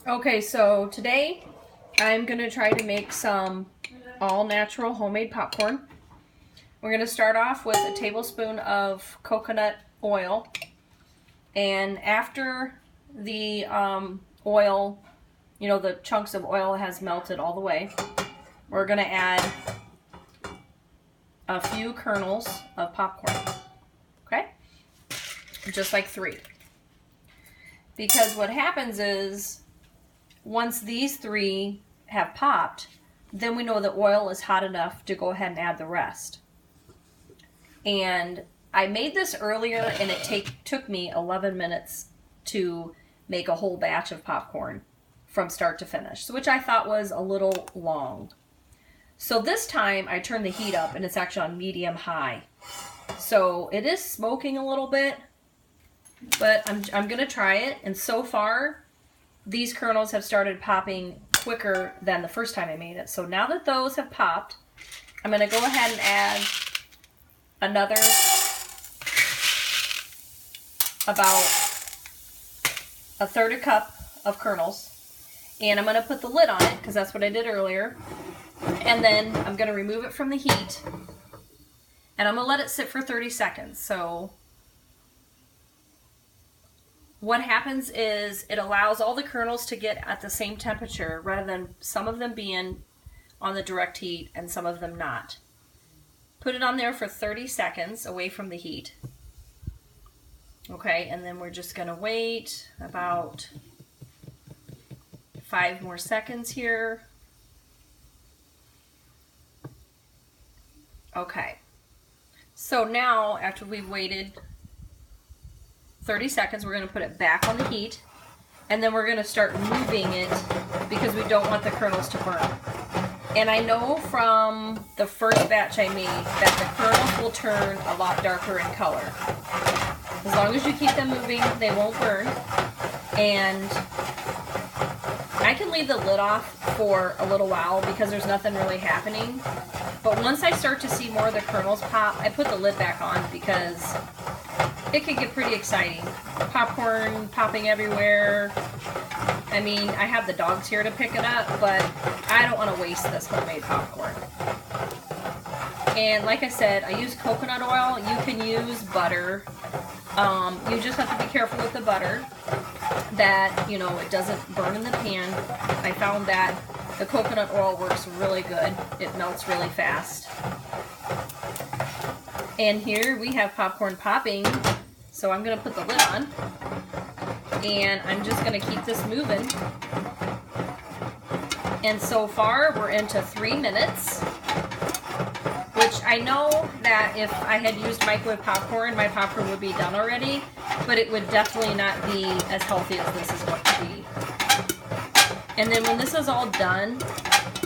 Okay, so today I'm going to try to make some all-natural homemade popcorn. We're going to start off with a tablespoon of coconut oil. And after the oil, the chunks of oil has melted all the way, we're going to add a few kernels of popcorn. Okay? Just like 3. Because what happens is, once these 3 have popped, then we know the oil is hot enough to go ahead and add the rest. And I made this earlier, and it took me 11 minutes to make a whole batch of popcorn from start to finish, which I thought was a little long. So this time I turned the heat up, and it's actually on medium-high. So it is smoking a little bit, but I'm going to try it. And so far, these kernels have started popping quicker than the first time I made it. So now that those have popped, I'm going to go ahead and add another about 1/3 cup of kernels. And I'm going to put the lid on it because that's what I did earlier. And then I'm going to remove it from the heat. And I'm going to let it sit for 30 seconds. So what happens is it allows all the kernels to get at the same temperature rather than some of them being on the direct heat and some of them not. Put it on there for 30 seconds away from the heat. Okay, and then we're just going to wait about 5 more seconds here. Okay, so now after we've waited 30 seconds, we're going to put it back on the heat, and then we're going to start moving it because we don't want the kernels to burn. And I know from the first batch I made that the kernels will turn a lot darker in color. As long as you keep them moving, they won't burn. And I can leave the lid off for a little while because there's nothing really happening. But once I start to see more of the kernels pop, I put the lid back on because it could get pretty exciting. Popcorn popping everywhere. I mean, I have the dogs here to pick it up, but I don't want to waste this homemade popcorn. And like I said, I use coconut oil. You can use butter. You just have to be careful with the butter that, it doesn't burn in the pan. I found that the coconut oil works really good. It melts really fast. And here we have popcorn popping. So I'm going to put the lid on. And I'm just going to keep this moving. And so far we're into 3 minutes. Which I know that if I had used microwave popcorn, my popcorn would be done already. But it would definitely not be as healthy as this is going to be. And then when this is all done,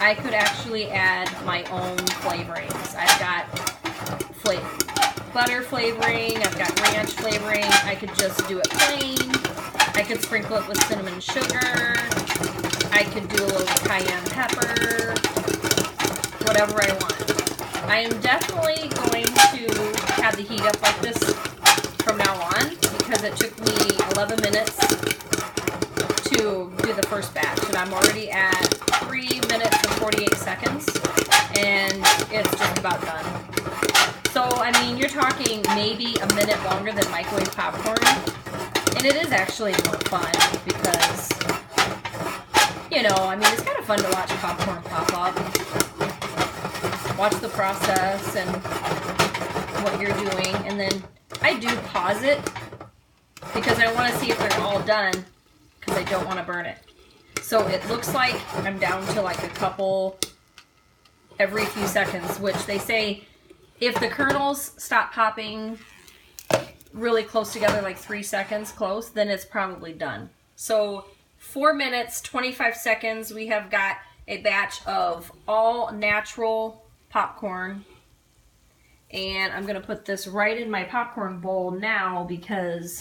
I could actually add my own flavorings. I've got butter flavoring, I've got ranch flavoring. I could just do it plain. I could sprinkle it with cinnamon sugar. I could do a little cayenne pepper. Whatever I want. I am definitely going to have the heat up like this from now on because it took me 11 minutes to do the first batch, and I'm already at 3 minutes and 48 seconds, and it's just about done. So, I mean, you're talking maybe a minute longer than microwave popcorn, and it is actually more fun because, it's kind of fun to watch popcorn pop up, watch the process and what you're doing, and then I do pause it because I want to see if they're all done because I don't want to burn it. So it looks like I'm down to like a couple every few seconds, which they say if the kernels stop popping really close together, like 3 seconds close, then it's probably done. So 4 minutes, 25 seconds, we have got a batch of all natural popcorn. And I'm going to put this right in my popcorn bowl now because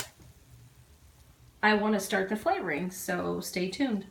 I want to start the flavoring, so stay tuned.